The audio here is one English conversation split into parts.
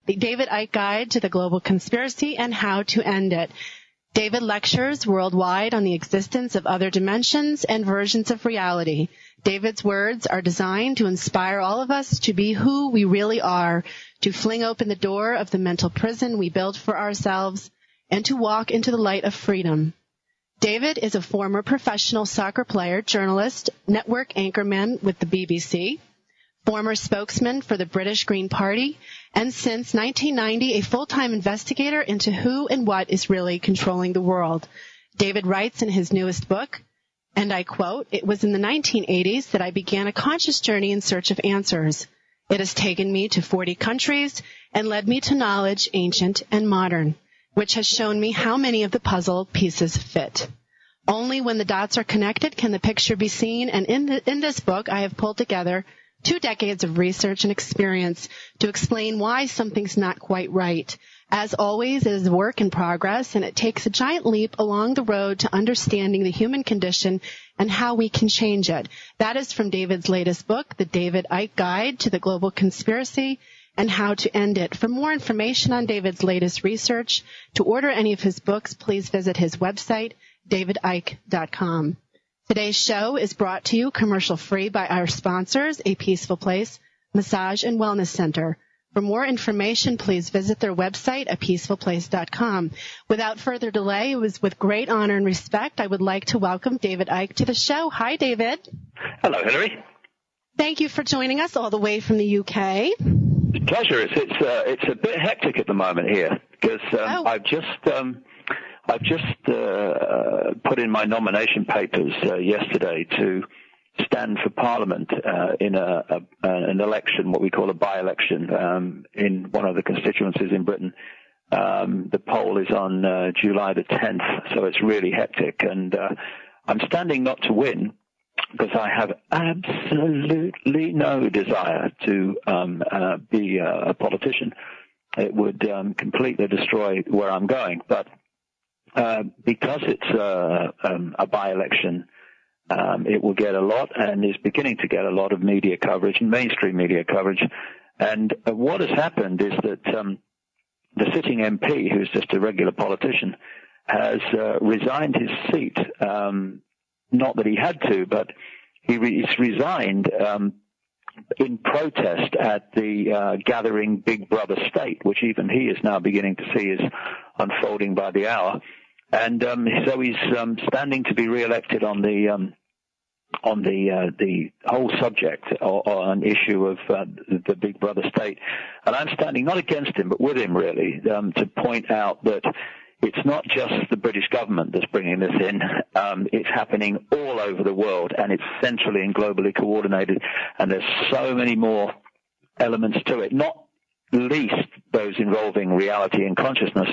The David Icke Guide to the Global Conspiracy and How to End It. David lectures worldwide on the existence of other dimensions and versions of reality. David's words are designed to inspire all of us to be who we really are, to fling open the door of the mental prison we build for ourselves, and to walk into the light of freedom. David is a former professional soccer player, journalist, network anchorman with the BBC, former spokesman for the British Green Party, and since 1990, a full-time investigator into who and what is really controlling the world. David writes in his newest book, and I quote, "It was in the 1980s that I began a conscious journey in search of answers. It has taken me to 40 countries and led me to knowledge, ancient and modern, which has shown me how many of the puzzle pieces fit. Only when the dots are connected can the picture be seen, and in this book I have pulled together 2 decades of research and experience to explain why something's not quite right. As always, it is a work in progress, and it takes a giant leap along the road to understanding the human condition and how we can change it." That is from David's latest book, The David Icke Guide to the Global Conspiracy and How to End It. For more information on David's latest research, to order any of his books, please visit his website, davidicke.com. Today's show is brought to you commercial-free by our sponsors, A Peaceful Place Massage and Wellness Center. For more information, please visit their website, apeacefulplace.com. Without further delay, it was with great honor and respect, I would like to welcome David Icke to the show. Hi, David. Hello, Hillary. Thank you for joining us all the way from the UK. Pleasure. It's a bit hectic at the moment here because I've just put in my nomination papers yesterday to stand for Parliament in an election, what we call a by-election, in one of the constituencies in Britain. The poll is on July the 10th, so it's really hectic. And I'm standing not to win because I have absolutely no desire to be a politician. It would completely destroy where I'm going. But because it's a by-election, it will get a lot and is beginning to get a lot of media coverage and mainstream media coverage. And what has happened is that the sitting MP, who's just a regular politician, has resigned his seat. Not that he had to, but he's resigned in protest at the gathering Big Brother state, which even he is now beginning to see is unfolding by the hour. And so he's standing to be re-elected on the whole subject or an issue of the Big Brother state. And I'm standing not against him, but with him, really, to point out that it's not just the British government that's bringing this in. It's happening all over the world, and it's centrally and globally coordinated. And there's so many more elements to it, not least those involving reality and consciousness,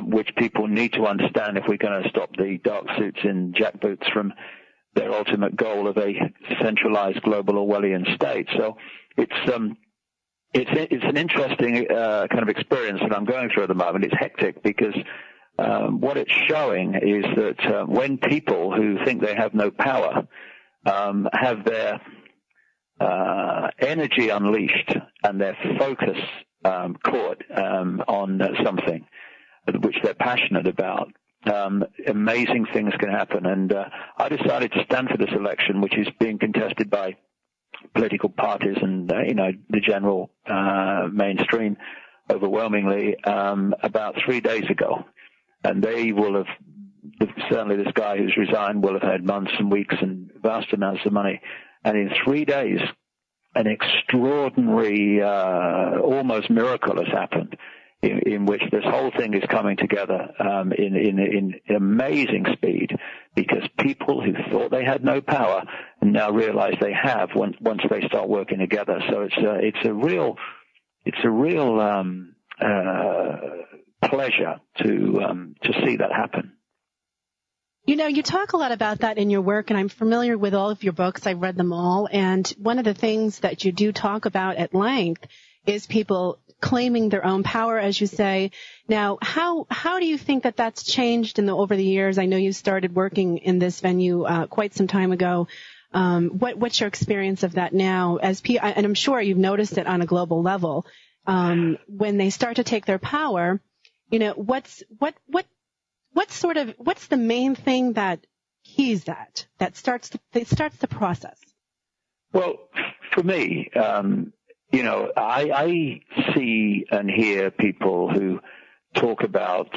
which people need to understand if we're going to stop the dark suits in jackboots from their ultimate goal of a centralized global Orwellian state. So it's an interesting kind of experience that I'm going through at the moment. It's hectic because what it's showing is that when people who think they have no power have their energy unleashed and their focus caught on something which they're passionate about, amazing things can happen. And I decided to stand for this election, which is being contested by political parties and, the general mainstream overwhelmingly about 3 days ago. And they will have, certainly this guy who's resigned will have had months and weeks and vast amounts of money. And in 3 days, an extraordinary, almost miracle has happened, in which this whole thing is coming together in amazing speed, because people who thought they had no power now realize they have once they start working together. So it's a real pleasure to see that happen. You talk a lot about that in your work, and I'm familiar with all of your books. I've read them all, and one of the things that you do talk about at length is people claiming their own power, as you say. Now, how do you think that that's changed over the years? I know you started working in this venue quite some time ago. What's your experience of that now? And I'm sure you've noticed it on a global level. when they start to take their power, what's the main thing that keys that starts the process? Well, for me, I see and hear people who talk about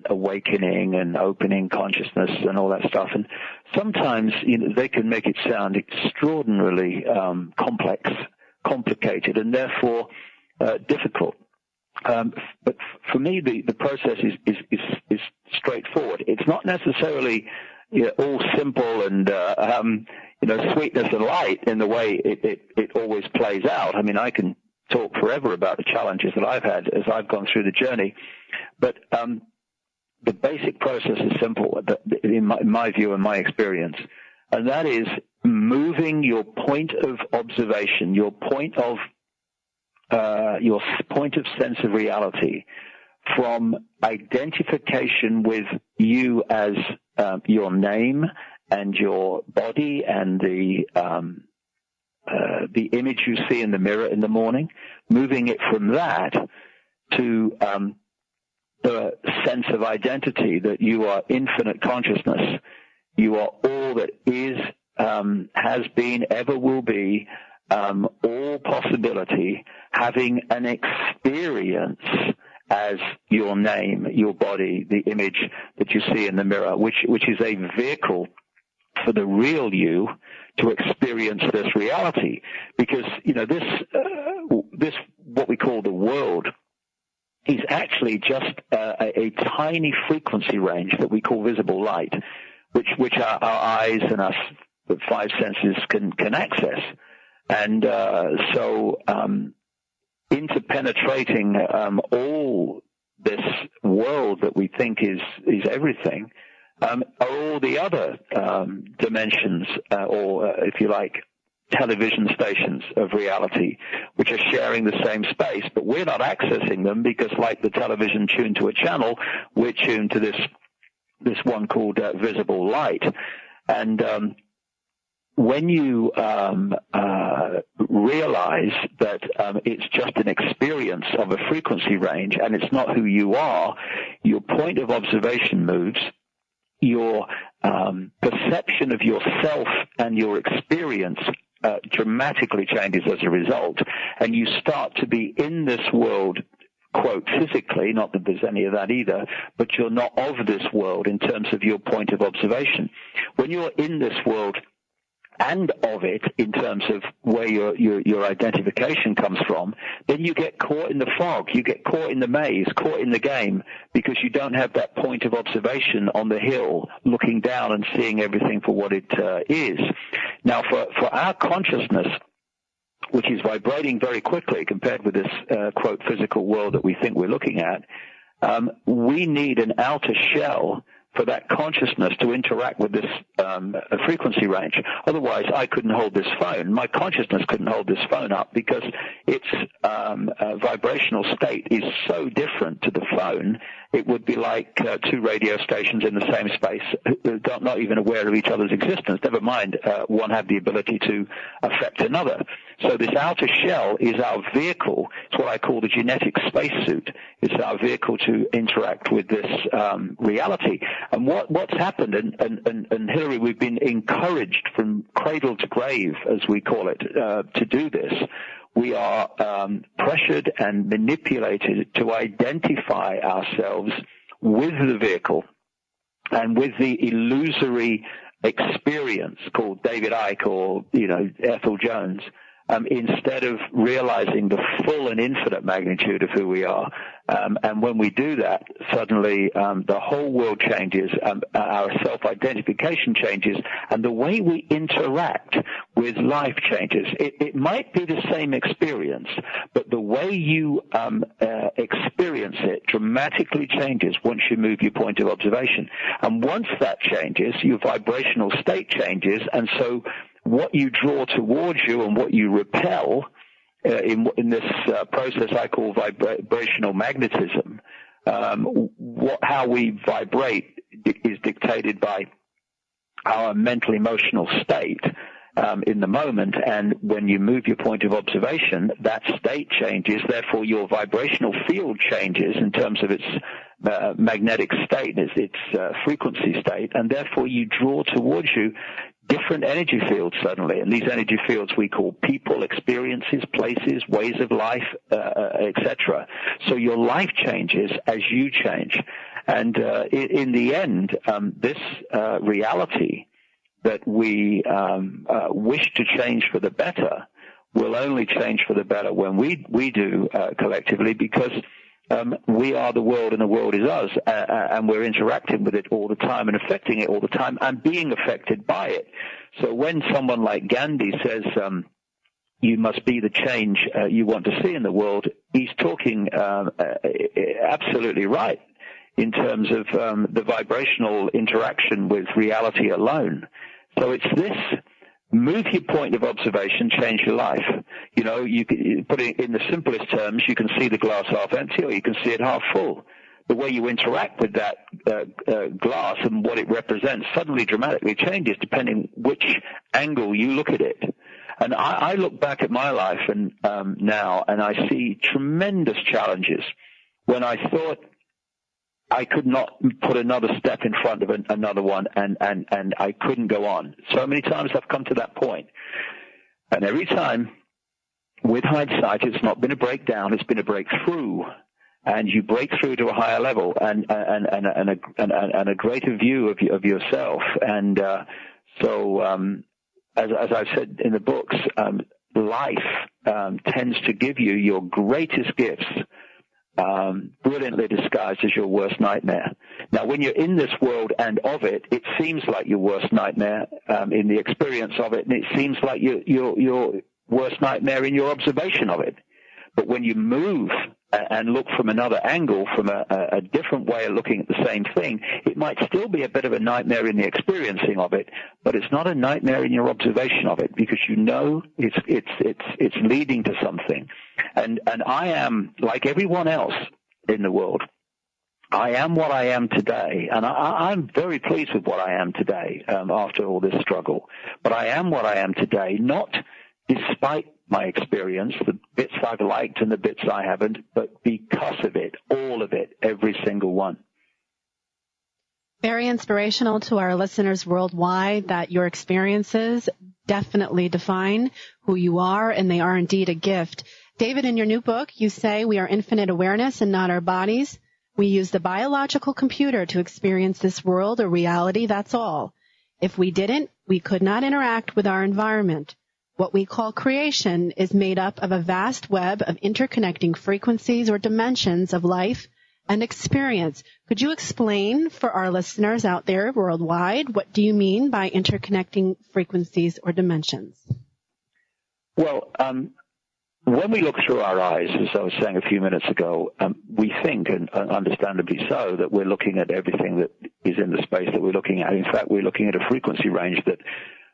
awakening and opening consciousness and all that stuff, and sometimes they can make it sound extraordinarily complex, complicated, and therefore difficult. But for me, the process is straightforward. It's not necessarily all simple and sweetness and light in the way it always plays out. I mean, I can talk forever about the challenges that I've had as I've gone through the journey, but the basic process is simple, in my view and my experience, and that is moving your point of observation, your point of sense of reality from identification with you as your name and your body and the image you see in the mirror in the morning, moving it from that to the sense of identity that you are infinite consciousness. You are all that is, has been, ever will be, all possibility, having an experience as your name, your body, the image that you see in the mirror, which is a vehicle for the real you to experience this reality. Because, this what we call the world is actually just a tiny frequency range that we call visible light, which our eyes and our five senses can access. And so interpenetrating all this world that we think is everything are all the other dimensions, or if you like, television stations of reality, which are sharing the same space, but we're not accessing them because, like the television tuned to a channel, we're tuned to this one called visible light. And when you realize that it's just an experience of a frequency range and it's not who you are, your point of observation moves, your perception of yourself and your experience dramatically changes as a result, and you start to be in this world, quote, physically, not that there's any of that either, but you're not of this world in terms of your point of observation. When you're in this world and of it in terms of where your identification comes from, then you get caught in the fog, you get caught in the maze, caught in the game, because you don't have that point of observation on the hill looking down and seeing everything for what it is. Now, for our consciousness, which is vibrating very quickly compared with this, quote, physical world that we think we're looking at, we need an outer shell for that consciousness to interact with this frequency range. Otherwise, I couldn't hold this phone. My consciousness couldn't hold this phone up because its vibrational state is so different to the phone. It would be like two radio stations in the same space, not even aware of each other's existence. Never mind, one had the ability to affect another. So this outer shell is our vehicle. It's what I call the genetic spacesuit. It's our vehicle to interact with this reality. And what's happened, and Hillary, we've been encouraged from cradle to grave, as we call it, to do this. We are pressured and manipulated to identify ourselves with the vehicle and with the illusory experience called David Icke or, Ethel Jones, instead of realizing the full and infinite magnitude of who we are. And when we do that, suddenly the whole world changes, our self-identification changes, and the way we interact with life changes. It might be the same experience, but the way you experience it dramatically changes once you move your point of observation. And once that changes, your vibrational state changes, and so what you draw towards you and what you repel in this process I call vibrational magnetism, how we vibrate is dictated by our mental emotional state. in the moment, and when you move your point of observation, that state changes, therefore your vibrational field changes in terms of its magnetic state, its frequency state, and therefore you draw towards you different energy fields suddenly, and these energy fields we call people, experiences, places, ways of life, etc. So your life changes as you change, and in the end, this reality that we wish to change for the better will only change for the better when we do collectively, because we are the world and the world is us, and we're interacting with it all the time and affecting it all the time and being affected by it. So when someone like Gandhi says you must be the change you want to see in the world, he's talking absolutely right in terms of the vibrational interaction with reality alone. So it's this: move your point of observation, change your life. You know, you put it in the simplest terms, you can see the glass half empty or you can see it half full. The way you interact with that glass and what it represents suddenly dramatically changes depending which angle you look at it. And I look back at my life and now, and I see tremendous challenges when I thought I could not put another step in front of another one, and I couldn't go on. So many times I've come to that point. And every time, with hindsight, it's not been a breakdown, it's been a breakthrough. And you break through to a higher level and a greater view of yourself. And so as I've said in the books, life tends to give you your greatest gifts, brilliantly disguised as your worst nightmare. Now, when you're in this world and of it, it seems like your worst nightmare in the experience of it, and it seems like your worst nightmare in your observation of it. But when you move and look from another angle, from a different way of looking at the same thing, it might still be a bit of a nightmare in the experiencing of it, but it's not a nightmare in your observation of it, because you know it's leading to something. And I am, like everyone else in the world, I am what I am today, and I'm very pleased with what I am today after all this struggle. But I am what I am today, not despite my experience, the bits I've liked and the bits I haven't, but because of it, all of it, every single one. Very inspirational to our listeners worldwide that your experiences definitely define who you are, and they are indeed a gift. David, in your new book, you say we are infinite awareness and not our bodies. We use the biological computer to experience this world or reality, that's all. If we didn't, we could not interact with our environment. What we call creation is made up of a vast web of interconnecting frequencies or dimensions of life and experience. Could you explain for our listeners out there worldwide, what do you mean by interconnecting frequencies or dimensions? Well, when we look through our eyes, as I was saying a few minutes ago, we think, and understandably so, that we're looking at everything that is in the space that we're looking at. In fact, we're looking at a frequency range that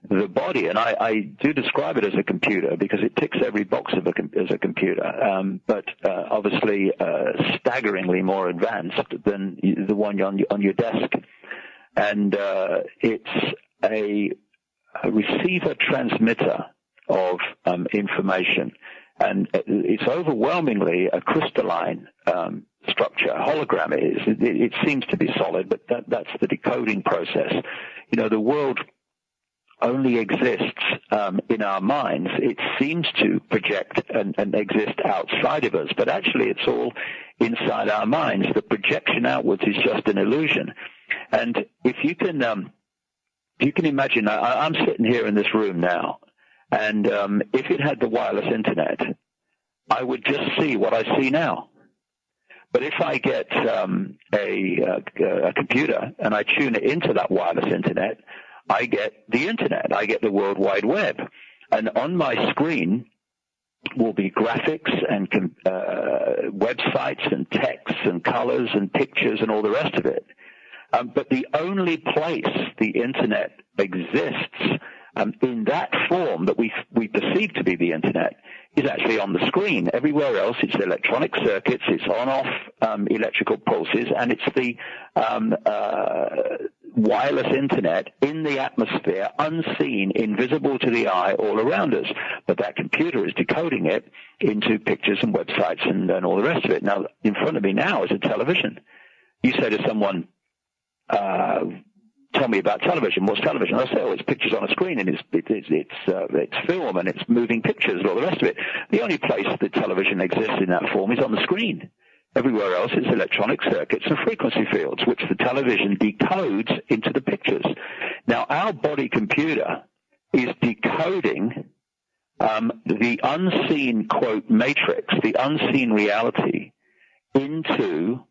the body, and I do describe it as a computer because it ticks every box as a computer, but obviously staggeringly more advanced than the one on your desk. And it's a receiver transmitter of information, and it's overwhelmingly a crystalline structure. Hologram it seems to be solid, but that's the decoding process. You know, the world only exists in our minds. It seems to project and exist outside of us, but actually it's all inside our minds. The projection outwards is just an illusion. And if you can imagine, I'm sitting here in this room now, and if it had the wireless internet, I would just see what I see now. But if I get a computer and I tune it into that wireless internet, I get the internet. I get the World Wide Web. And on my screen will be graphics and websites and texts and colors and pictures and all the rest of it. But the only place the internet exists in that form that we perceive to be the internet is actually on the screen. Everywhere else, it's electronic circuits, it's on-off electrical pulses, and it's wireless internet in the atmosphere, unseen, invisible to the eye, all around us. But that computer is decoding it into pictures and websites and all the rest of it. Now, in front of me now is a television. You say to someone, tell me about television. What's television? I say, oh, it's pictures on a screen, and it's film, and it's moving pictures, and all the rest of it. The only place that television exists in that form is on the screen. Everywhere else, it's electronic circuits and frequency fields, which the television decodes into the pictures. Now, our body computer is decoding the unseen, quote, matrix, the unseen reality, into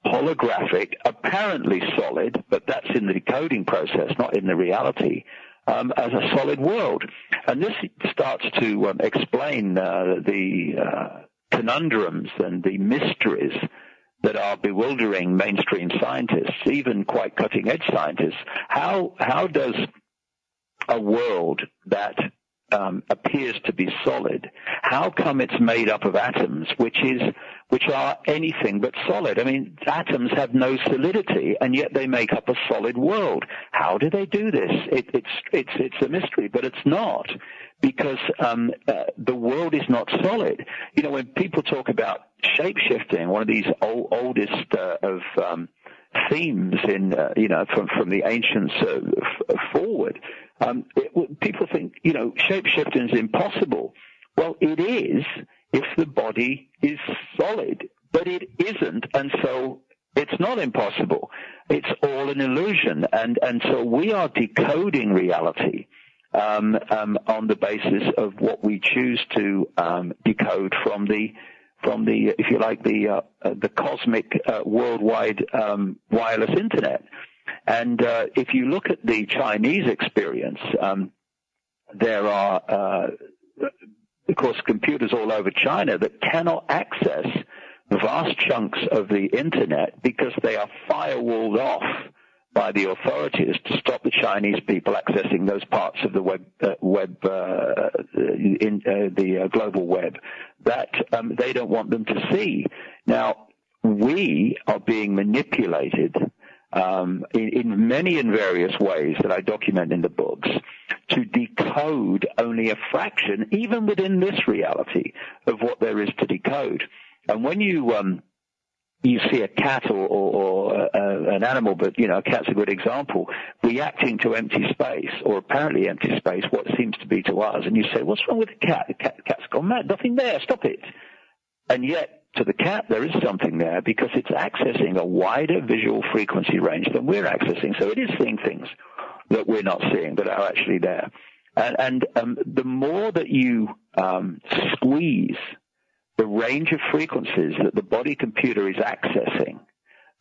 holographic, apparently solid, but that's in the decoding process, not in the reality, as a solid world. And this starts to explain the conundrums and the mysteries that are bewildering mainstream scientists, even quite cutting-edge scientists. How does a world that appears to be solid, how come it's made up of atoms, which are anything but solid? I mean, atoms have no solidity, and yet they make up a solid world. How do they do this? It's a mystery, but it's not, because the world is not solid. You know, when people talk about shape-shifting, one of these oldest of themes in from the ancients forward, people think, you know, shape-shifting is impossible. Well, it is if the body is solid, but it isn't, and so it's not impossible. It's all an illusion, and so we are decoding reality on the basis of what we choose to decode from the, if you like, the cosmic worldwide wireless internet. And if you look at the Chinese experience, there are, of course, computers all over China that cannot access vast chunks of the internet because they are firewalled off by the authorities to stop the Chinese people accessing those parts of the the global web that they don't want them to see. Now, we are being manipulated in many and various ways that I document in the books to decode only a fraction, even within this reality, of what there is to decode. And when you see a cat or an animal, but, you know, a cat's a good example, reacting to empty space, or apparently empty space, what seems to be to us, and you say, what's wrong with the cat? The cat's gone mad. Nothing there. Stop it. And yet, to the cat, there is something there because it's accessing a wider visual frequency range than we're accessing. So it is seeing things that we're not seeing that are actually there. And the more that you squeeze the range of frequencies that the body computer is accessing,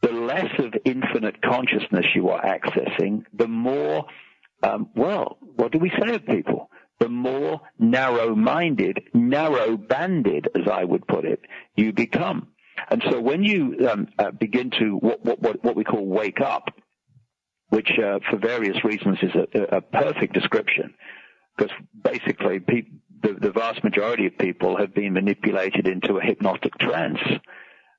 the less of infinite consciousness you are accessing, the more, what do we say of people? The more narrow-minded, narrow-banded, as I would put it, you become. And so when you begin to what we call wake up, which for various reasons is a perfect description, because basically the vast majority of people have been manipulated into a hypnotic trance.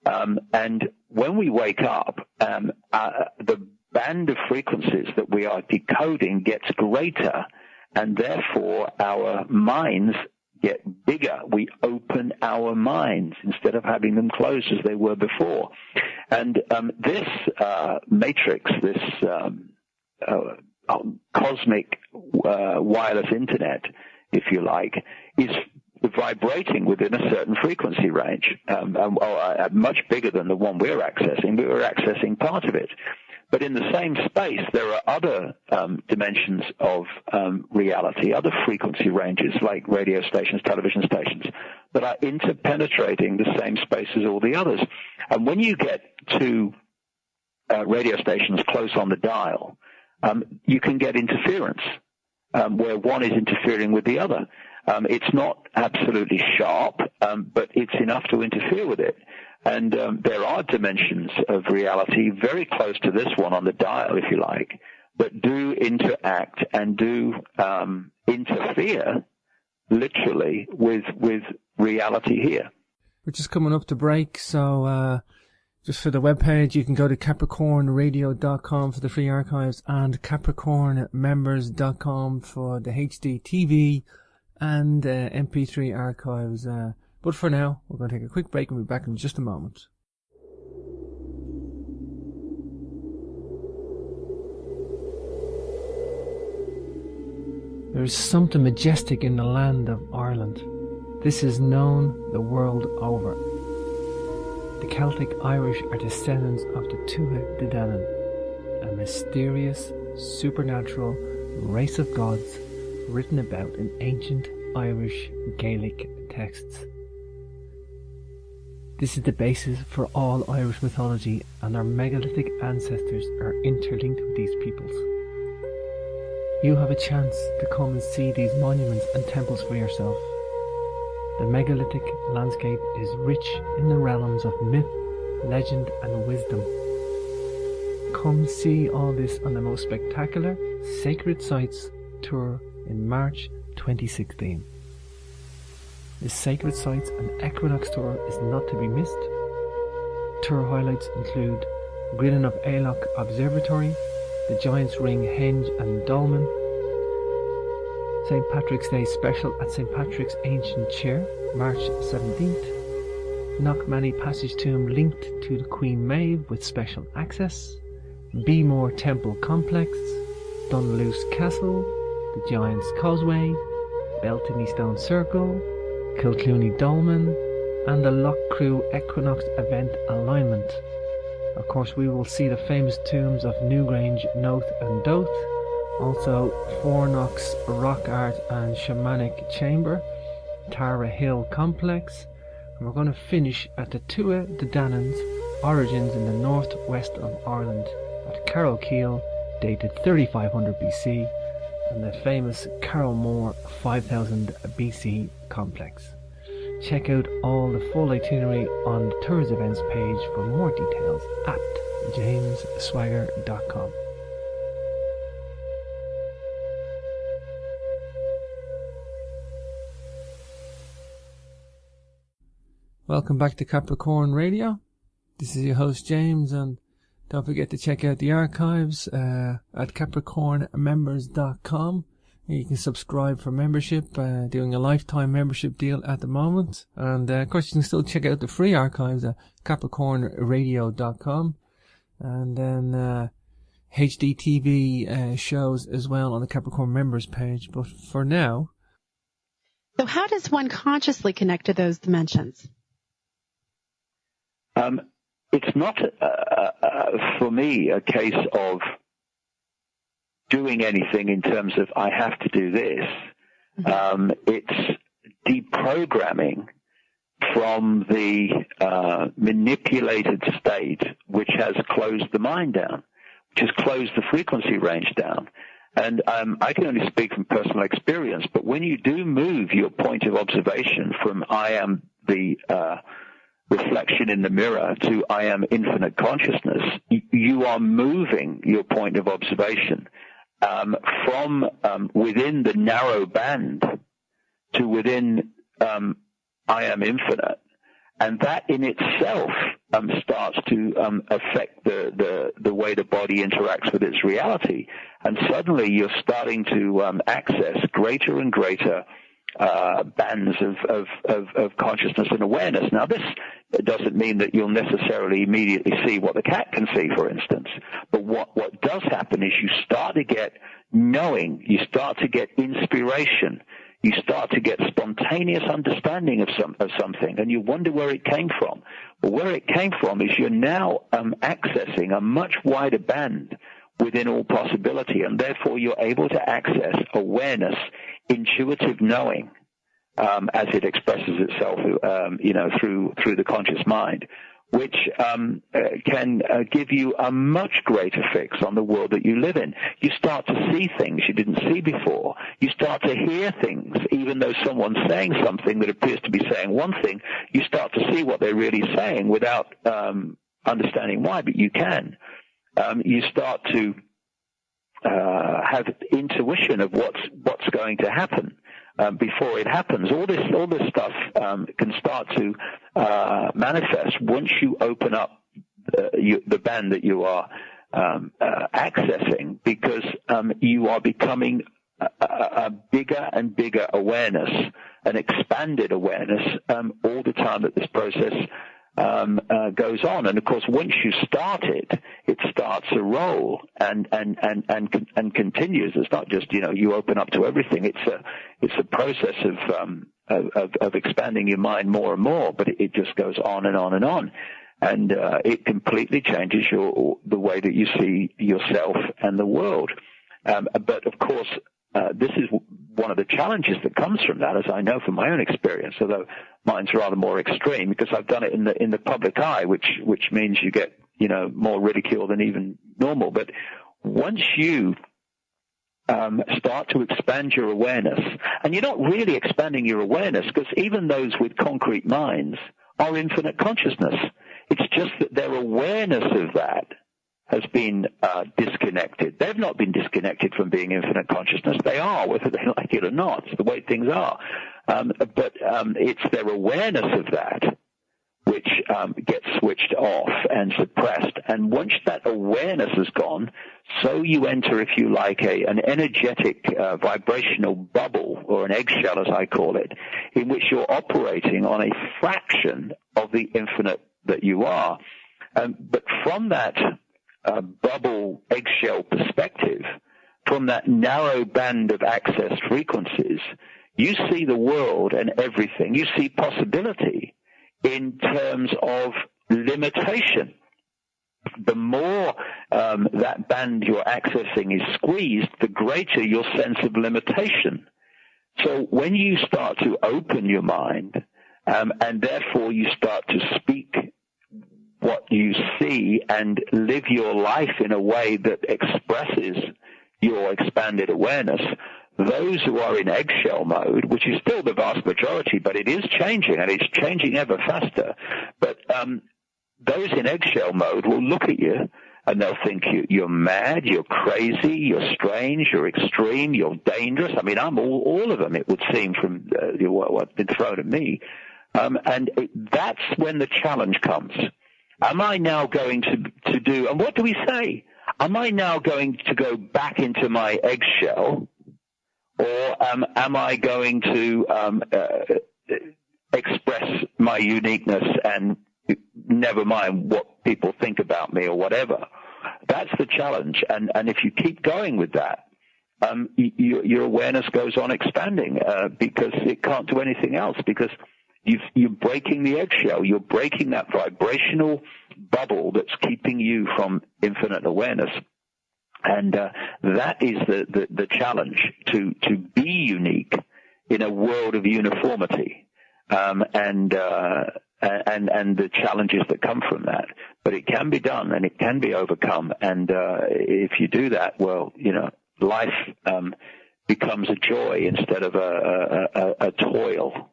And when we wake up, the band of frequencies that we are decoding gets greater, and therefore our minds get bigger. We open our minds instead of having them closed as they were before. And this matrix, this cosmic wireless internet, if you like, is vibrating within a certain frequency range, much bigger than the one we're accessing, but we're accessing part of it. But in the same space, there are other dimensions of reality, other frequency ranges like radio stations, television stations, that are interpenetrating the same space as all the others. And when you get to radio stations close on the dial, you can get interference where one is interfering with the other. It's not absolutely sharp, but it's enough to interfere with it. And there are dimensions of reality very close to this one on the dial, if you like, that do interact and do interfere literally with reality here. We're just coming up to break, so Just for the webpage, you can go to capricornradio.com for the free archives and capricornmembers.com for the HD TV and MP3 archives. But for now, we're going to take a quick break and we'll be back in just a moment. There is something majestic in the land of Ireland. This is known the world over. The Celtic Irish are descendants of the Tuatha De Danann, a mysterious, supernatural race of gods written about in ancient Irish Gaelic texts. This is the basis for all Irish mythology, and our megalithic ancestors are interlinked with these peoples. You have a chance to come and see these monuments and temples for yourself. The megalithic landscape is rich in the realms of myth, legend and wisdom. Come see all this on the most spectacular Sacred Sites tour in March 2016. The Sacred Sites and Equinox tour is not to be missed. Tour highlights include Grillen of Ailloch Observatory, the Giant's Ring Henge and Dolmen, St. Patrick's Day special at St. Patrick's Ancient Chair, March 17th. Knockmany Passage Tomb linked to the Queen Maeve with special access. Beemore Temple Complex, Dunluce Castle, the Giant's Causeway, Beltany Stone Circle, Kilclooney Dolmen, and the Loughcrew Equinox Event Alignment. Of course, we will see the famous tombs of Newgrange, Noath and Doath, also Fornox Rock Art and Shamanic Chamber, Tara Hill Complex, and we're going to finish at the Tuatha De Danann's origins in the northwest of Ireland at Carrowkeel, dated 3500 BC, and the famous Carrowmore 5000 BC complex. Check out all the full itinerary on the Tours Events page for more details at jamesswagger.com. Welcome back to Capricorn Radio. This is your host James, and don't forget to check out the archives at capricornmembers.com. You can subscribe for membership, doing a lifetime membership deal at the moment. And of course you can still check out the free archives at capricornradio.com. And then HD TV shows as well on the Capricorn members page. But for now... So how does one consciously connect to those dimensions? It's not, for me, a case of doing anything in terms of I have to do this. It's deprogramming from the manipulated state which has closed the mind down, which has closed the frequency range down. And I can only speak from personal experience, but when you do move your point of observation from I am the reflection in the mirror to I am infinite consciousness, you are moving your point of observation from within the narrow band to within I am infinite. And that in itself starts to affect the way the body interacts with its reality. And suddenly you're starting to access greater and greater bands of consciousness and awareness. Now, this doesn't mean that you'll necessarily immediately see what the cat can see, for instance. But what does happen is you start to get knowing, you start to get inspiration, you start to get spontaneous understanding of something, and you wonder where it came from. Well, where it came from is you're now accessing a much wider band within all possibility, and therefore you're able to access awareness, intuitive knowing, as it expresses itself, through the conscious mind, which can give you a much greater fix on the world that you live in. You start to see things you didn't see before. You start to hear things, even though someone's saying something that appears to be saying one thing, you start to see what they're really saying without understanding why, but you can. You start to have intuition of what's going to happen before it happens. All this stuff can start to manifest once you open up the band that you are accessing, because you are becoming a bigger and bigger awareness, an expanded awareness all the time that this process goes on. And of course, once you start it, it starts a roll and continues. It's not just, you open up to everything. It's a process of expanding your mind more and more, but it just goes on and on and on. And it completely changes the way that you see yourself and the world. But of course, this is one of the challenges that comes from that, as I know from my own experience, although mine's rather more extreme, because I've done it in the public eye, which means you get, more ridicule than even normal. But once you start to expand your awareness, and you're not really expanding your awareness, because even those with concrete minds are infinite consciousness. It's just that their awareness of that has been disconnected. They've not been disconnected from being infinite consciousness. They are, whether they like it or not. It's the way things are. But it's their awareness of that which gets switched off and suppressed. And once that awareness is gone, so you enter, if you like, an energetic vibrational bubble, or an eggshell as I call it, in which you're operating on a fraction of the infinite that you are. But from that bubble eggshell perspective, from that narrow band of access frequencies, you see the world and everything. You see possibility in terms of limitation. The more that band you're accessing is squeezed, the greater your sense of limitation. So when you start to open your mind, and therefore you start to speak what you see and live your life in a way that expresses your expanded awareness, those who are in eggshell mode, which is still the vast majority, but it is changing, and it's changing ever faster, but those in eggshell mode will look at you and they'll think you're mad, you're crazy, you're strange, you're extreme, you're dangerous. I mean, I'm all of them, it would seem, from what's been thrown at me. And that's when the challenge comes. Am I now going to do, and what do we say? Am I now going to go back into my eggshell, or am I going to express my uniqueness and never mind what people think about me or whatever? That's the challenge. And if you keep going with that, your awareness goes on expanding because it can't do anything else, because you're breaking the eggshell. You're breaking that vibrational bubble that's keeping you from infinite awareness. And that is the challenge, to be unique in a world of uniformity, and the challenges that come from that. But it can be done, and it can be overcome. And if you do that, well, life becomes a joy instead of a toil.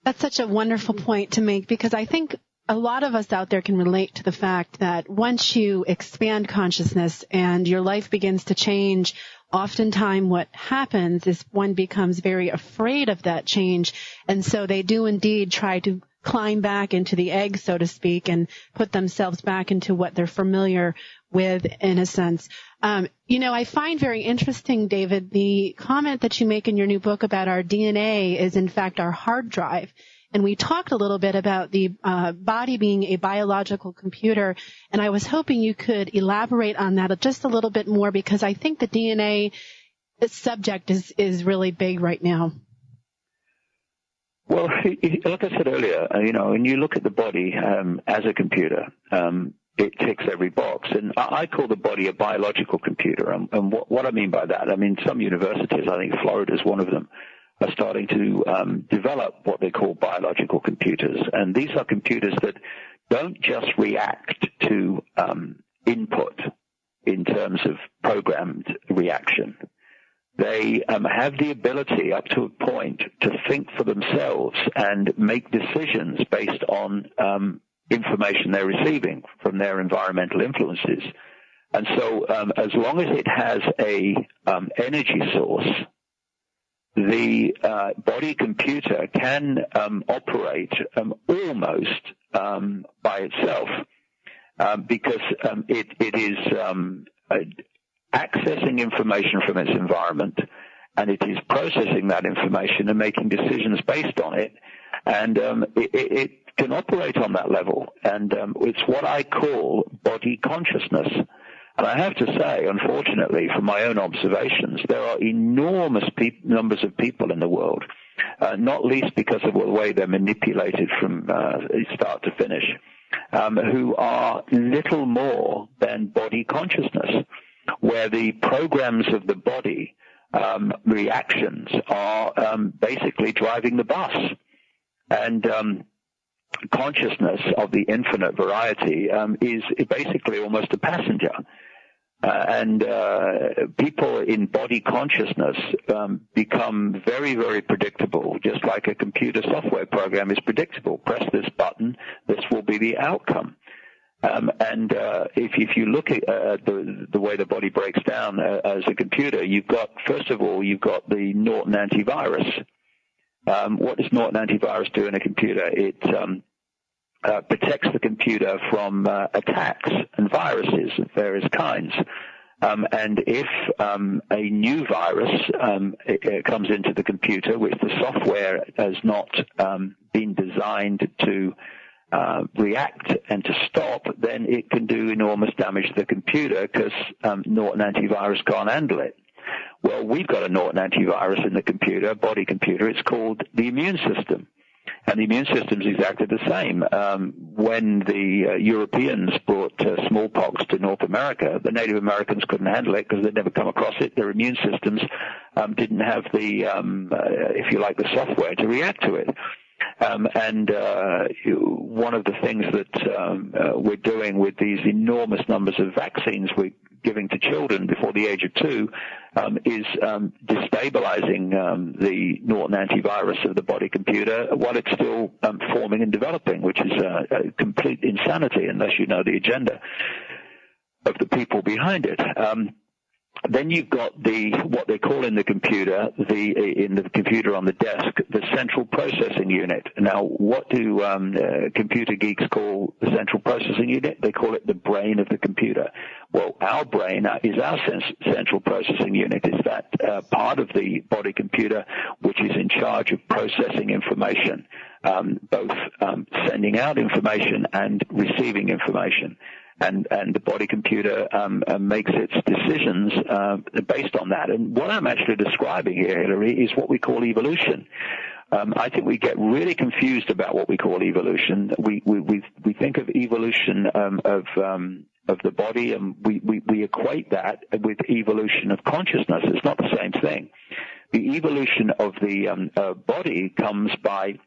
That's such a wonderful point to make, because I think a lot of us out there can relate to the fact that once you expand consciousness and your life begins to change, oftentimes what happens is one becomes very afraid of that change. And so they do indeed try to climb back into the egg, so to speak, and put themselves back into what they're familiar with, in a sense. I find very interesting, David, the comment that you make in your new book about our DNA is in fact our hard drive. And we talked a little bit about the body being a biological computer, and I was hoping you could elaborate on that just a little bit more, because I think the DNA subject is really big right now. Well, like I said earlier, when you look at the body as a computer, it ticks every box. And I call the body a biological computer. And what I mean by that, some universities, I think Florida is one of them, are starting to develop what they call biological computers. And these are computers that don't just react to input in terms of programmed reaction. They have the ability up to a point to think for themselves and make decisions based on information they're receiving from their environmental influences. And so as long as it has a energy source, the body computer can operate almost by itself, because it is accessing information from its environment, and it is processing that information and making decisions based on it, and it can operate on that level, and it's what I call body consciousness. And I have to say, unfortunately, from my own observations, there are enormous numbers of people in the world, not least because of the way they're manipulated from start to finish, who are little more than body consciousness, where the programs of the body reactions are basically driving the bus. And consciousness of the infinite variety is basically almost a passenger. And people in body consciousness become very, very predictable, just like a computer software program is predictable. Press this button, this will be the outcome. And if you look at the way the body breaks down as a computer, first of all, you've got the Norton antivirus. What does Norton antivirus do in a computer? It protects the computer from attacks and viruses of various kinds. And if a new virus it comes into the computer, which the software has not been designed to react and to stop, then it can do enormous damage to the computer because Norton antivirus can't handle it. Well, we've got a Norton antivirus in the computer, body computer. It's called the immune system. And the immune system is exactly the same. When the Europeans brought smallpox to North America, the Native Americans couldn't handle it because they'd never come across it. Their immune systems didn't have the, if you like, the software to react to it. And one of the things that we're doing with these enormous numbers of vaccines we're giving to children before the age of 2 is destabilizing the Norton antivirus of the body computer while it's still forming and developing, which is complete insanity unless you know the agenda of the people behind it. Then you've got what they call in the computer, in the computer on the desk, the central processing unit. Now, what do computer geeks call the central processing unit? They call it the brain of the computer. Well, our brain is our central processing unit. Is that part of the body computer which is in charge of processing information, both sending out information and receiving information. And the body computer makes its decisions based on that. And what I'm actually describing here, Hillary, is what we call evolution. I think we get really confused about what we call evolution. We think of evolution of the body, and we equate that with evolution of consciousness. It's not the same thing. The evolution of the body comes by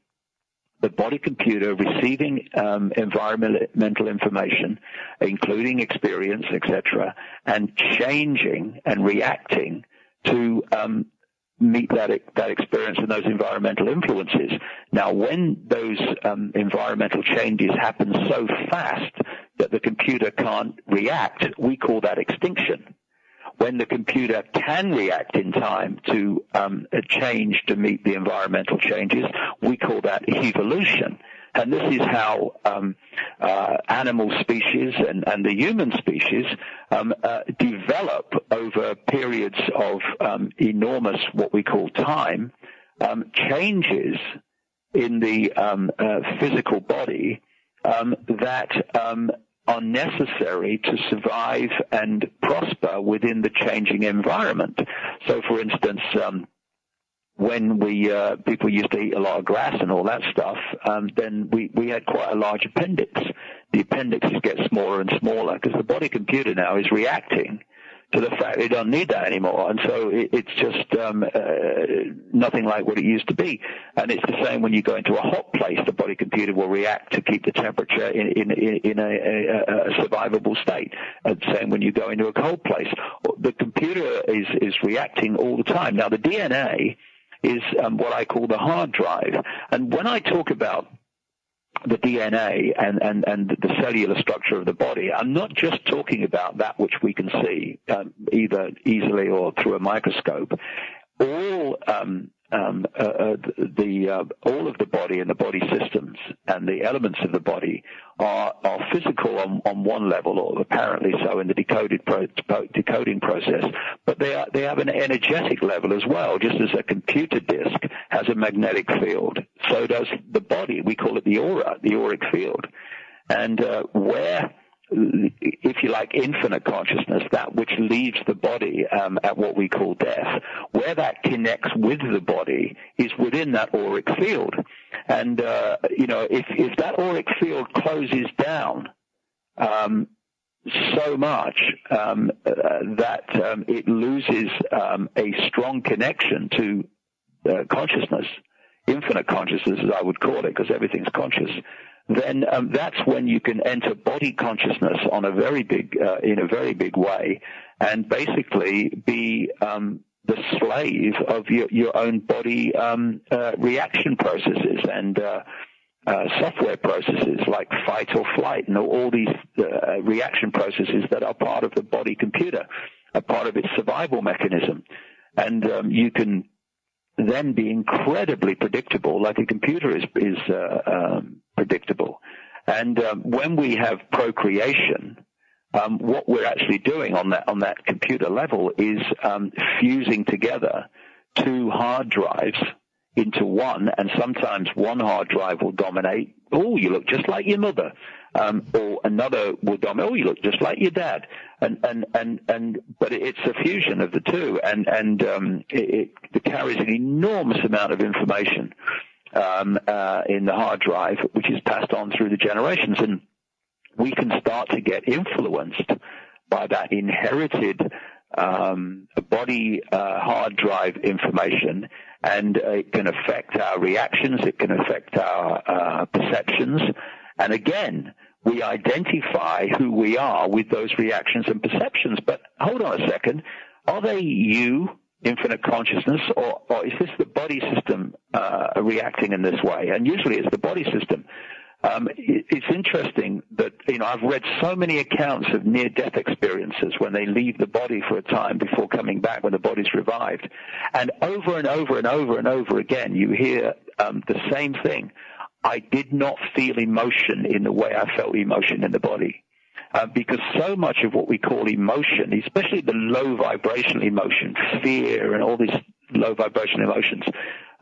the body computer receiving environmental information, including experience, etc., and changing and reacting to meet that experience and those environmental influences. Now, when those environmental changes happen so fast that the computer can't react, we call that extinction. When the computer can react in time to a change to meet the environmental changes, we call that evolution. And this is how animal species and the human species develop over periods of enormous, what we call time, changes in the physical body that are necessary to survive and prosper within the changing environment. So, for instance, when people used to eat a lot of grass and all that stuff, then we had quite a large appendix. The appendixes get smaller and smaller because the body computer now is reacting to the fact they don't need that anymore, and so it's just nothing like what it used to be. And it's the same when you go into a hot place; the body computer will react to keep the temperature in a survivable state. And same when you go into a cold place, the computer is reacting all the time. Now, the DNA is what I call the hard drive, and when I talk about the DNA and the cellular structure of the body, I'm not just talking about that which we can see either easily or through a microscope. All all of the body and the body systems and the elements of the body are physical on one level, or apparently so in the decoding process, but they have an energetic level as well. Just as a computer disk has a magnetic field, so does the body. We call it the aura, the auric field. And where, if you like, infinite consciousness, that which leaves the body at what we call death, where that connects with the body is within that auric field. And, if that auric field closes down so much that it loses a strong connection to consciousness, infinite consciousness as I would call it, because everything's conscious, then that's when you can enter body consciousness on a very big, in a very big way, and basically be the slave of your own body reaction processes and software processes like fight or flight, and all these reaction processes that are part of the body computer, a part of its survival mechanism. And you can then be incredibly predictable, like a computer is predictable. And when we have procreation, what we're actually doing on that computer level is fusing together two hard drives into one, and sometimes one hard drive will dominate. Oh, you look just like your mother. Or another will dominate. Oh, you look just like your dad. But it's a fusion of the two, and it carries an enormous amount of information in the hard drive, which is passed on through the generations, and we can start to get influenced by that inherited body hard drive information, and it can affect our reactions, it can affect our perceptions, and again, we identify who we are with those reactions and perceptions. But hold on a second, are they you, infinite consciousness, or is this the body system reacting in this way? And usually it's the body system. It's interesting that, I've read so many accounts of near-death experiences when they leave the body for a time before coming back when the body's revived. And over and over and over and over again, you hear the same thing. I did not feel emotion in the way I felt emotion in the body. Because so much of what we call emotion, especially the low vibrational emotion, fear and all these low vibrational emotions,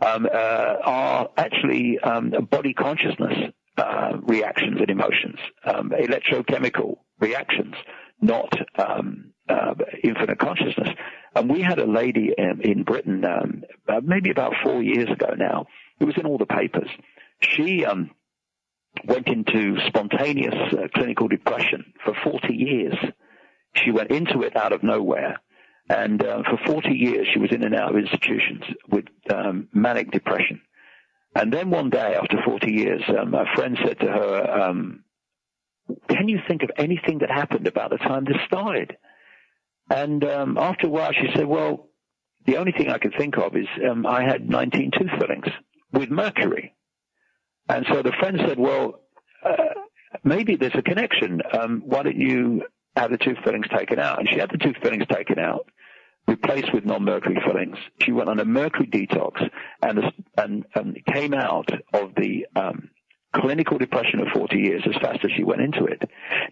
are actually body consciousness reactions and emotions, electrochemical reactions, not infinite consciousness. And we had a lady in Britain, maybe about 4 years ago now, it was in all the papers. She went into spontaneous clinical depression for 40 years. She went into it out of nowhere. And for 40 years, she was in and out of institutions with manic depression. And then one day, after 40 years, a friend said to her, can you think of anything that happened about the time this started? And after a while, she said, well, the only thing I could think of is I had 19 tooth fillings with mercury. And so the friend said, well, maybe there's a connection. Why don't you have the tooth fillings taken out? And she had the tooth fillings taken out, replaced with non-mercury fillings. She went on a mercury detox and came out of the clinical depression of 40 years as fast as she went into it.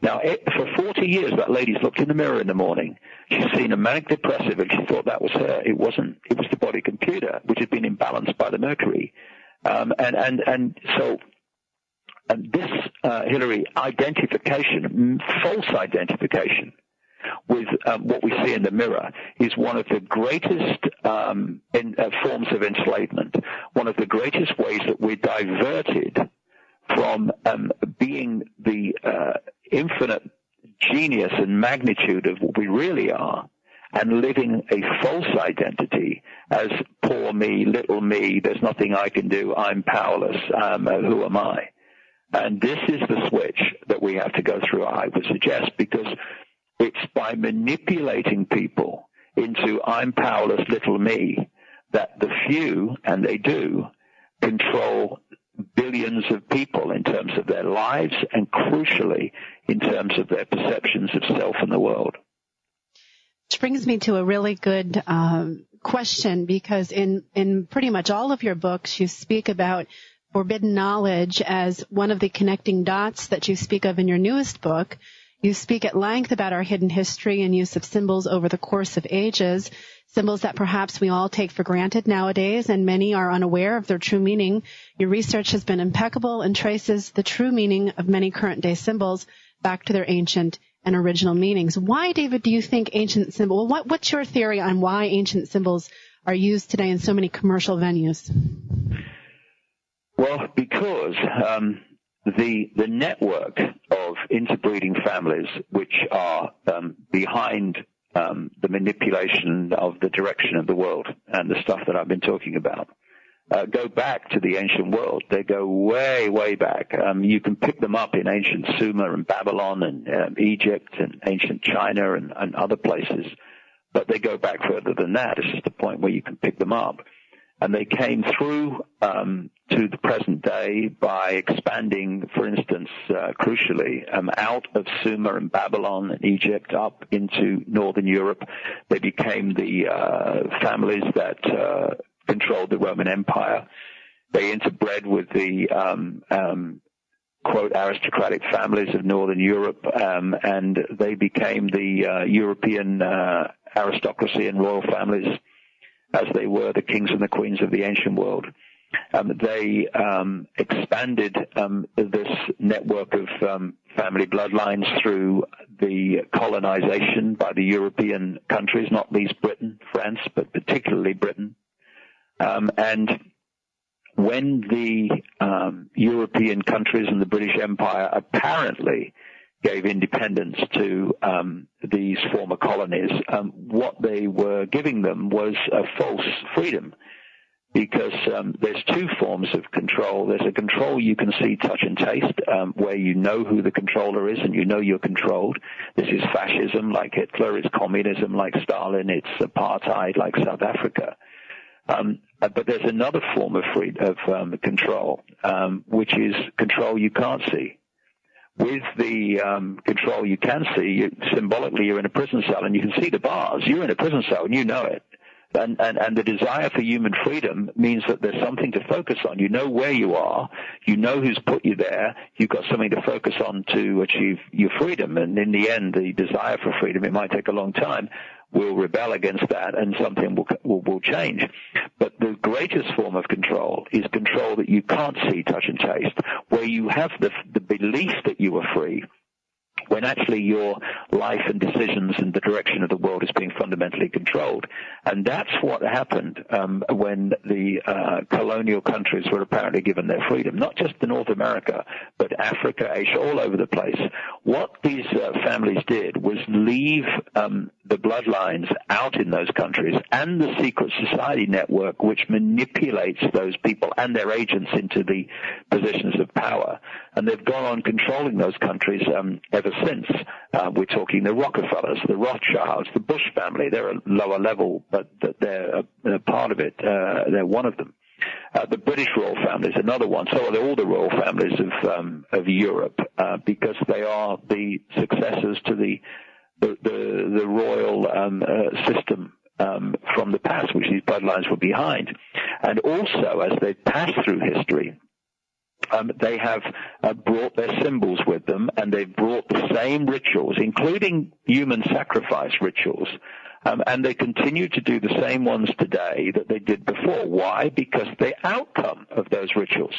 Now, for 40 years, that lady's looked in the mirror in the morning. She's seen a manic depressive, and she thought that was her. It wasn't. It was the body computer, which had been imbalanced by the mercury. So this, Hillary, identification, false identification with what we see in the mirror is one of the greatest forms of enslavement, one of the greatest ways that we're diverted from being the infinite genius and magnitude of what we really are, and living a false identity as poor me, little me, there's nothing I can do, I'm powerless, who am I? And this is the switch that we have to go through, I would suggest, because it's by manipulating people into I'm powerless, little me, that the few, and they do, control billions of people in terms of their lives and crucially in terms of their perceptions of self and the world. Which brings me to a really good question, because in pretty much all of your books, you speak about forbidden knowledge as one of the connecting dots that you speak of in your newest book. You speak at length about our hidden history and use of symbols over the course of ages, symbols that perhaps we all take for granted nowadays, and many are unaware of their true meaning. Your research has been impeccable and traces the true meaning of many current-day symbols back to their ancient and original meanings. Why, David, do you think ancient symbols, what's your theory on why ancient symbols are used today in so many commercial venues? Well, because the network of interbreeding families, which are behind the manipulation of the direction of the world and the stuff that I've been talking about, go back to the ancient world. They go way, way back. You can pick them up in ancient Sumer and Babylon and Egypt and ancient China and other places, but they go back further than that. It's just the point where you can pick them up. And they came through to the present day by expanding, for instance, crucially, out of Sumer and Babylon and Egypt up into northern Europe. They became the families that controlled the Roman Empire. They interbred with the quote aristocratic families of northern Europe, and they became the European aristocracy and royal families, as they were the kings and the queens of the ancient world. They expanded this network of family bloodlines through the colonization by the European countries, not least Britain, France, but particularly Britain. And when the European countries and the British Empire apparently gave independence to these former colonies, what they were giving them was a false freedom, because there's two forms of control. There's a control you can see, touch, and taste, where you know who the controller is and you know you're controlled. This is fascism like Hitler, it's communism like Stalin, it's apartheid like South Africa. But there's another form of control, which is control you can't see. With the control you can see, symbolically you're in a prison cell and you can see the bars. You're in a prison cell and you know it. And the desire for human freedom means that there's something to focus on. You know where you are. You know who's put you there. You've got something to focus on to achieve your freedom. And in the end, the desire for freedom, it might take a long time, will rebel against that and something will change. But the greatest form of control is control that you can't see, touch, and taste, where you have the belief that you are free, when actually your life and decisions and the direction of the world is being fundamentally controlled. And that's what happened when the colonial countries were apparently given their freedom, not just in North America, but Africa, Asia, all over the place. What these families did was leave the bloodlines out in those countries and the secret society network, which manipulates those people and their agents into the positions of power. And they've gone on controlling those countries ever since. We're talking the Rockefellers, the Rothschilds, the Bush family. They're a lower level, but they're part of it. They're one of them. The British royal family is another one. So are all the royal families of Europe, because they are the successors to the royal system from the past, which these bloodlines were behind. And also, as they pass through history, they have brought their symbols with them, and they've brought the same rituals, including human sacrifice rituals, and they continue to do the same ones today that they did before. Why? Because the outcome of those rituals,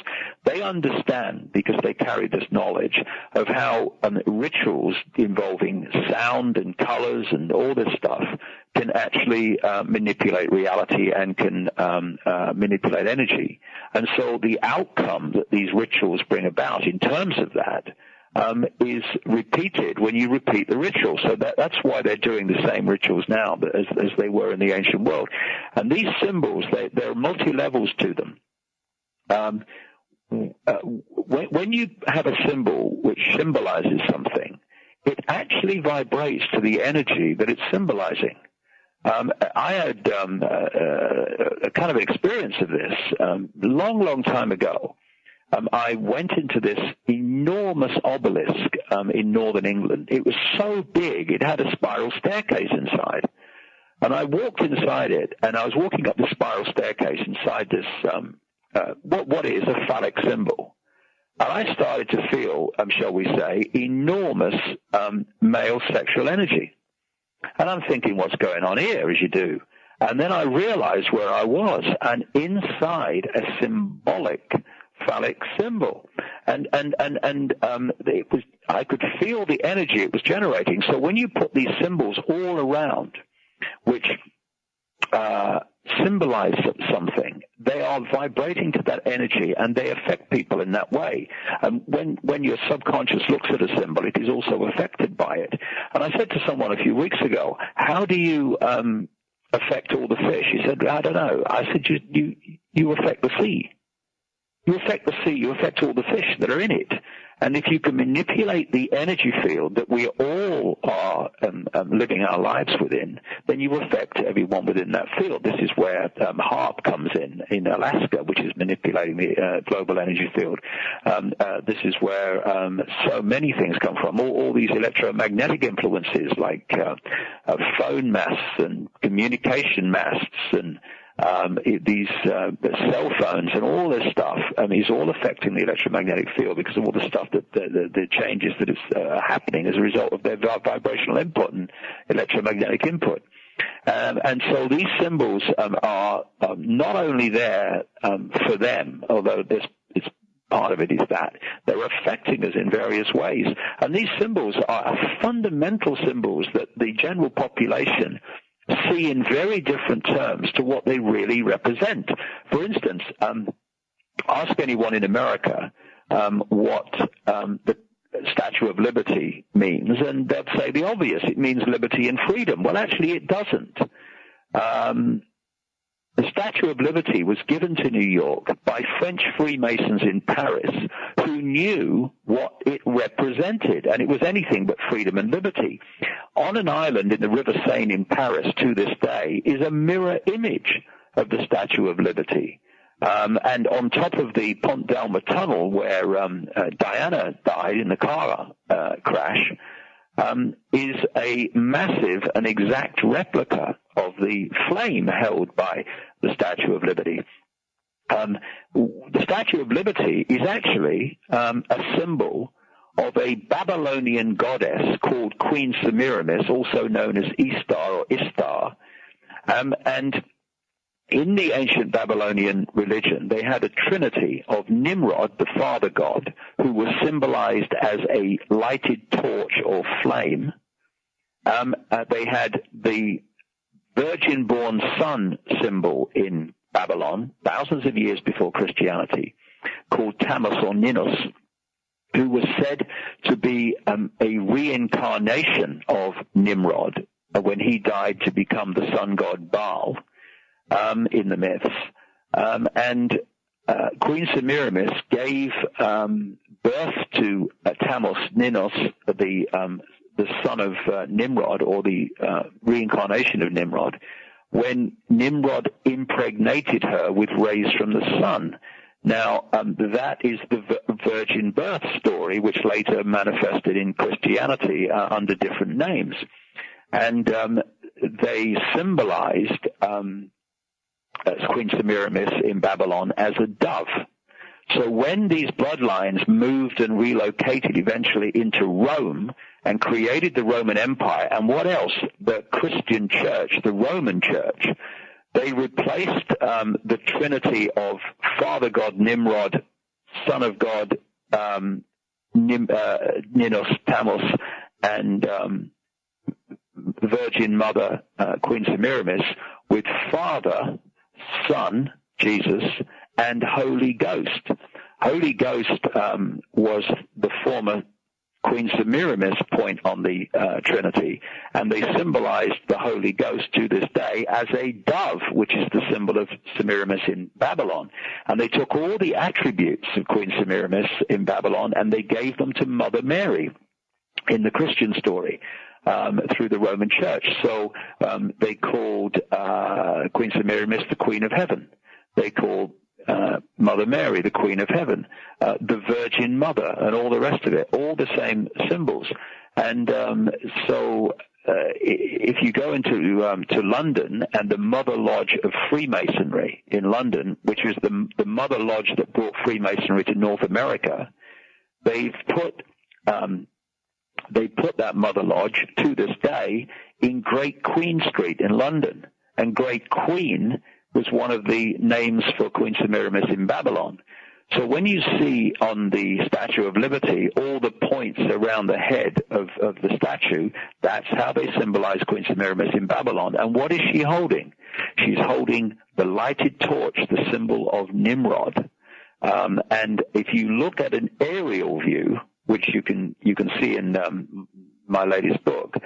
they understand, because they carry this knowledge of how rituals involving sound and colors and all this stuff can actually manipulate reality and can manipulate energy. And so the outcome that these rituals bring about in terms of that is repeated when you repeat the ritual. So that's why they're doing the same rituals now as they were in the ancient world. And these symbols, there are multi-levels to them. When you have a symbol which symbolizes something, it actually vibrates to the energy that it's symbolizing. I had a kind of experience of this long time ago. I went into this enormous obelisk in northern England. It was so big, it had a spiral staircase inside. And I walked inside it, and I was walking up the spiral staircase inside this, what is a phallic symbol. And I started to feel, shall we say, enormous male sexual energy. And I'm thinking, what's going on here, as you do? And then I realized where I was, and inside a symbolic phallic symbol. And it was, I could feel the energy it was generating. So when you put these symbols all around, which symbolize something, they are vibrating to that energy, and they affect people in that way. And when your subconscious looks at a symbol, it is also affected by it. And I said to someone a few weeks ago, how do you affect all the fish? He said, I don't know. I said, you affect the sea. You affect the sea, you affect all the fish that are in it. And if you can manipulate the energy field that we all are living our lives within, then you affect everyone within that field. This is where HAARP comes in Alaska, which is manipulating the global energy field. This is where so many things come from. All these electromagnetic influences like phone masts and communication masts and these cell phones and all this stuff is all affecting the electromagnetic field because of all the stuff that the changes that is happening as a result of their vibrational input and electromagnetic input. And so these symbols are not only there for them, although it's part of it is that they're affecting us in various ways. And these symbols are fundamental symbols that the general population see in very different terms to what they really represent. For instance, ask anyone in America what the Statue of Liberty means, and they'll say the obvious. It means liberty and freedom. Well, actually, it doesn't. The Statue of Liberty was given to New York by French Freemasons in Paris who knew what it represented, and it was anything but freedom and liberty. On an island in the River Seine in Paris to this day is a mirror image of the Statue of Liberty. And on top of the Pont d'Alma tunnel where Diana died in the car crash, is a massive and exact replica of the flame held by the Statue of Liberty. The Statue of Liberty is actually a symbol of a Babylonian goddess called Queen Semiramis, also known as Ishtar or Istar. And in the ancient Babylonian religion, they had a trinity of Nimrod, the father god, who was symbolized as a lighted torch or flame. They had the virgin-born son symbol in Babylon, thousands of years before Christianity, called Tammuz or Ninus, who was said to be a reincarnation of Nimrod when he died to become the sun god Baal. In the myths. And Queen Semiramis gave birth to Tammuz, Ninus, the son of Nimrod, or the reincarnation of Nimrod, when Nimrod impregnated her with rays from the sun. Now, that is the virgin birth story, which later manifested in Christianity under different names. And they symbolized Queen Semiramis in Babylon as a dove. So when these bloodlines moved and relocated eventually into Rome and created the Roman Empire, and what else? The Christian church, the Roman church, they replaced the trinity of Father God Nimrod, Son of God Ninus, Tammuz, and Virgin Mother Queen Semiramis with Father, Son, Jesus, and Holy Ghost. Holy Ghost was the former Queen Semiramis point on the Trinity, and they symbolized the Holy Ghost to this day as a dove, which is the symbol of Semiramis in Babylon. And they took all the attributes of Queen Semiramis in Babylon and they gave them to Mother Mary in the Christian story. Through the Roman Church. So they called Queen Semiramis the Queen of Heaven. They called Mother Mary the Queen of Heaven, the Virgin Mother, and all the rest of it, all the same symbols. And so if you go into to London and the Mother Lodge of Freemasonry in London, which is the Mother Lodge that brought Freemasonry to North America, they put that Mother Lodge to this day in Great Queen Street in London, and Great Queen was one of the names for Queen Semiramis in Babylon. So when you see on the Statue of Liberty all the points around the head of the statue, that's how they symbolize Queen Semiramis in Babylon. And what is she holding? She's holding the lighted torch, the symbol of Nimrod. And if you look at an aerial view, which you can see in my latest book,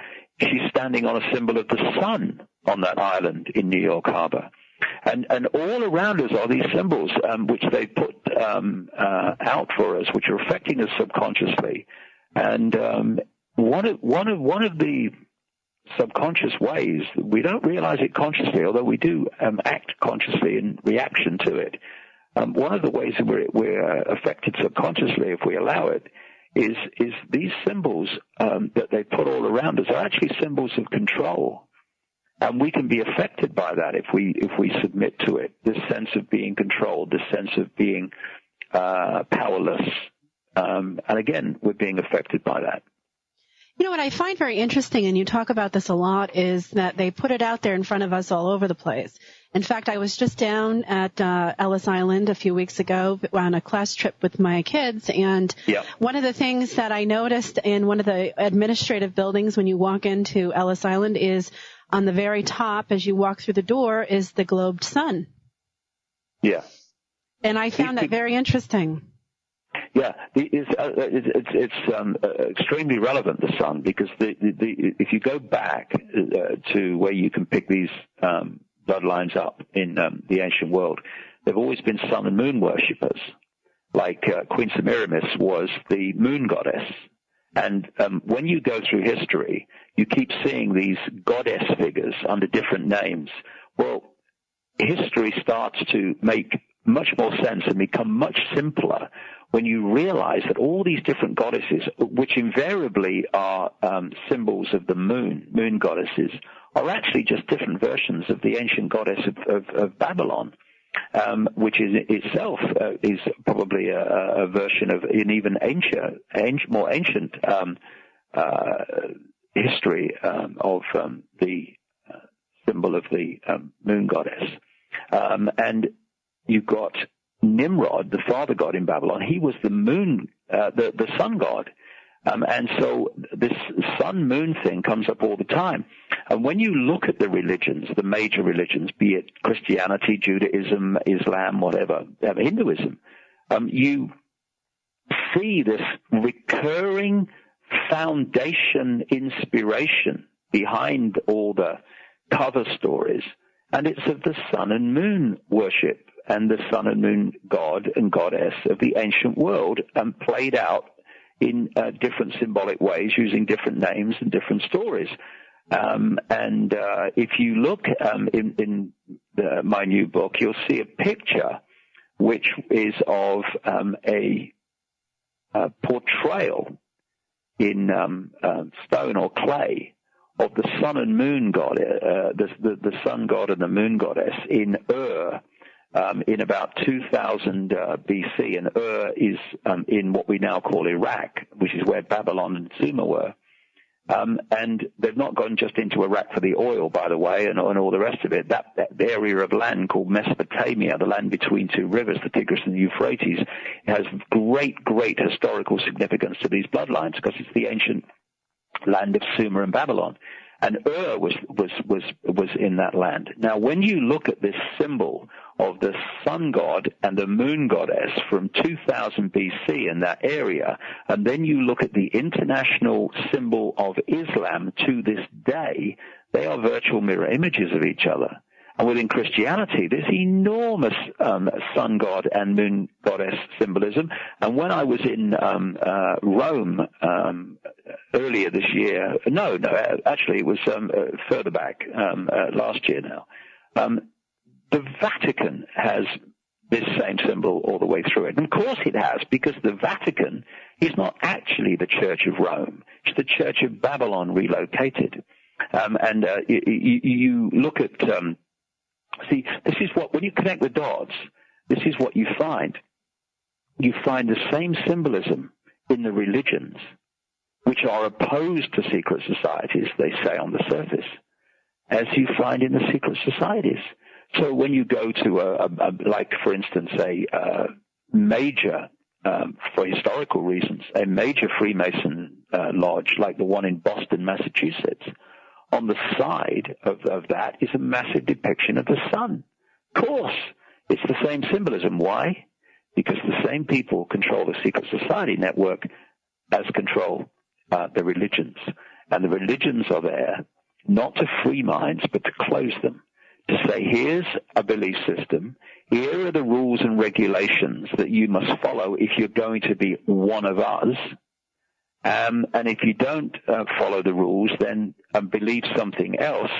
she's standing on a symbol of the sun on that island in New York Harbor. And all around us are these symbols which they put out for us, which are affecting us subconsciously. And one of the subconscious ways, we don't realize it consciously, although we do act consciously in reaction to it. One of the ways that we're affected subconsciously, if we allow it, is these symbols that they put all around us are actually symbols of control. And we can be affected by that if we submit to it. This sense of being controlled, this sense of being powerless. And again, we're being affected by that. You know, what I find very interesting, and you talk about this a lot, is that they put it out there in front of us all over the place. In fact, I was just down at Ellis Island a few weeks ago on a class trip with my kids, and one of the things that I noticed in one of the administrative buildings when you walk into Ellis Island is on the very top, as you walk through the door, is the globed sun. Yeah. And I found that very interesting. Yeah, it's extremely relevant, the sun, because if you go back to where you can pick these bloodlines up in the ancient world, they've always been sun and moon worshippers. Like Queen Semiramis was the moon goddess. And when you go through history, you keep seeing these goddess figures under different names. Well, history starts to make much more sense and become much simpler when you realize that all these different goddesses, which invariably are symbols of the moon goddesses, are actually just different versions of the ancient goddess of Babylon. Which is itself is probably a version of an even more ancient history of the symbol of the moon goddess. And you've got Nimrod, the father god in Babylon. He was the moon, the sun god. And so this sun-moon thing comes up all the time. And when you look at the religions, the major religions, be it Christianity, Judaism, Islam, whatever, Hinduism, you see this recurring foundation inspiration behind all the cover stories. And it's of the sun and moon worship and the sun and moon god and goddess of the ancient world, played out in different symbolic ways, using different names and different stories. If you look in my new book, you'll see a picture which is of a portrayal in stone or clay of the sun and moon god, the sun god and the moon goddess in in about 2000 BC, and is in what we now call Iraq, which is where Babylon and Sumer were. And they've not gone just into Iraq for the oil, by the way, and all the rest of it. That area of land called Mesopotamia, the land between two rivers, the Tigris and the Euphrates, has great historical significance to these bloodlines because it's the ancient land of Sumer and Babylon. And was in that land. Now, when you look at this symbol of the sun god and the moon goddess from 2000 BC in that area, and then you look at the international symbol of Islam to this day, they are virtual mirror images of each other. And within Christianity, there's enormous sun god and moon goddess symbolism. And when I was in Rome earlier this year, actually it was further back, last year now, the Vatican has this same symbol all the way through it. And of course it has, because the Vatican is not actually the Church of Rome. It's the Church of Babylon relocated. You look at, see, this is what, when you connect the dots, this is what you find. You find the same symbolism in the religions, which are opposed to secret societies, they say on the surface, as you find in the secret societies. So when you go to like, for instance, a major, for historical reasons, a major Freemason lodge like the one in Boston, Massachusetts, on the side of that is a massive depiction of the sun. Of course, it's the same symbolism. Why? Because the same people control the secret society network as control the religions. And the religions are there not to free minds, but to close them. To say, here's a belief system, here are the rules and regulations that you must follow if you're going to be one of us. And if you don't follow the rules, then believe something else,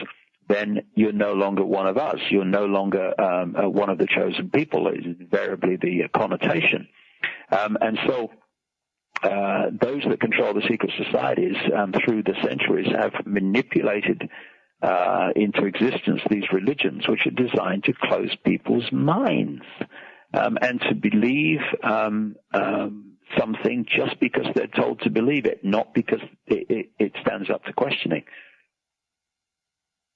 then you're no longer one of us. You're no longer one of the chosen people, is invariably the connotation. And so those that control the secret societies through the centuries have manipulated into existence these religions, which are designed to close people's minds and to believe something just because they're told to believe it, not because it stands up to questioning.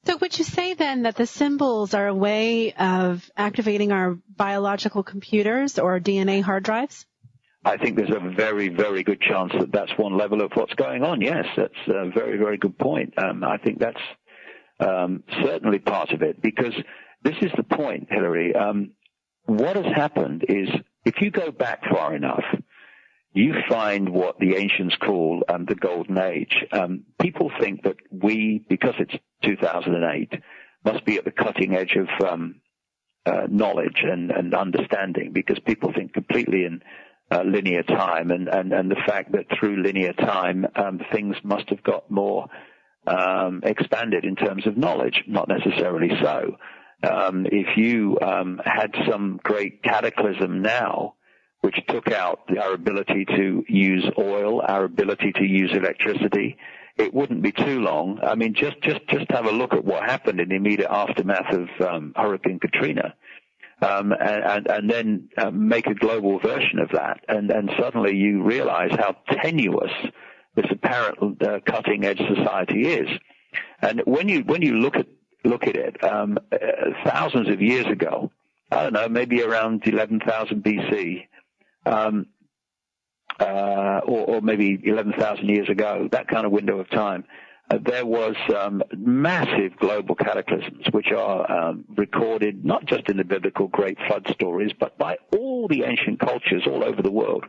So would you say then that the symbols are a way of activating our biological computers or DNA hard drives? I think there's a very, very good chance that that's one level of what's going on. Yes, that's a very, very good point. I think that's certainly part of it, because this is the point, Hillary. What has happened is, if you go back far enough, you find what the ancients call the Golden Age. People think that we, because it's 2008, must be at the cutting edge of knowledge and understanding, because people think completely in linear time, and the fact that through linear time things must have got more expanded in terms of knowledge. Not necessarily so. If you had some great cataclysm now, which took out our ability to use oil, our ability to use electricity, it wouldn't be too long. I mean, just have a look at what happened in the immediate aftermath of Hurricane Katrina, and then make a global version of that, and suddenly you realize how tenuous this apparent cutting-edge society is. And when you look at it, thousands of years ago, I don't know, maybe around 11,000 BC, or maybe 11,000 years ago, that kind of window of time, there was massive global cataclysms, which are recorded not just in the biblical great flood stories, but by all the ancient cultures all over the world.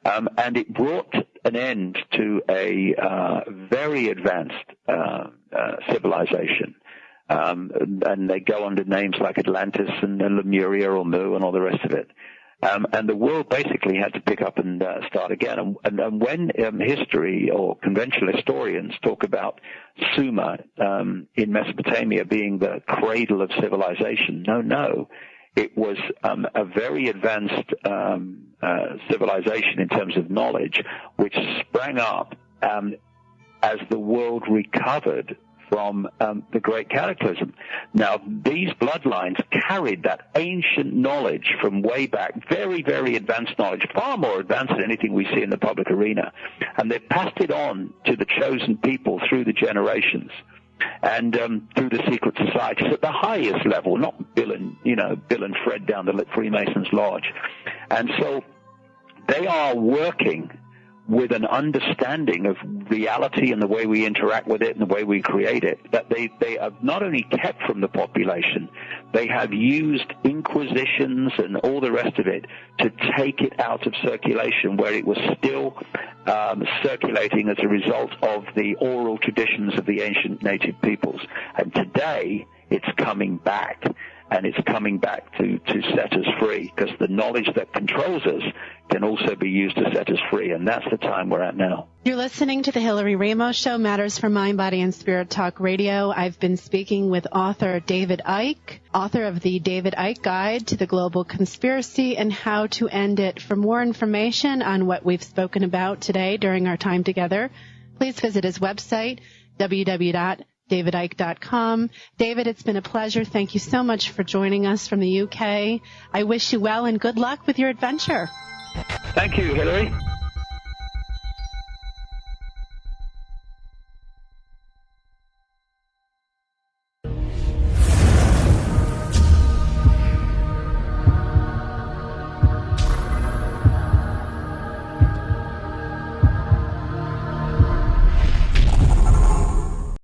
And it brought an end to a very advanced civilization. And they go under names like Atlantis and Lemuria or Mu and all the rest of it. And the world basically had to pick up and start again. And when history or conventional historians talk about Sumer in Mesopotamia being the cradle of civilization, no. It was a very advanced civilization in terms of knowledge, which sprang up as the world recovered from the Great Cataclysm. Now, these bloodlines carried that ancient knowledge from way back, very, very advanced knowledge, far more advanced than anything we see in the public arena. And they passed it on to the chosen people through the generations and through the secret societies at the highest level, not Bill and Fred down the Freemasons Lodge. And so they are working with an understanding of reality and the way we interact with it and the way we create it, that they have not only kept from the population, they have used inquisitions and all the rest of it to take it out of circulation, where it was still circulating as a result of the oral traditions of the ancient native peoples. And today, it's coming back. And it's coming back to set us free, because the knowledge that controls us can also be used to set us free. And that's the time we're at now. You're listening to the Hillary Raimo Show, Matters for Mind, Body, and Spirit Talk Radio. I've been speaking with author David Icke, author of the David Icke Guide to the Global Conspiracy and How to End It. For more information on what we've spoken about today during our time together, please visit his website, www.davidicke.com. davidicke.com. David, it's been a pleasure. Thank you so much for joining us from the UK. I wish you well and good luck with your adventure. Thank you, Hillary.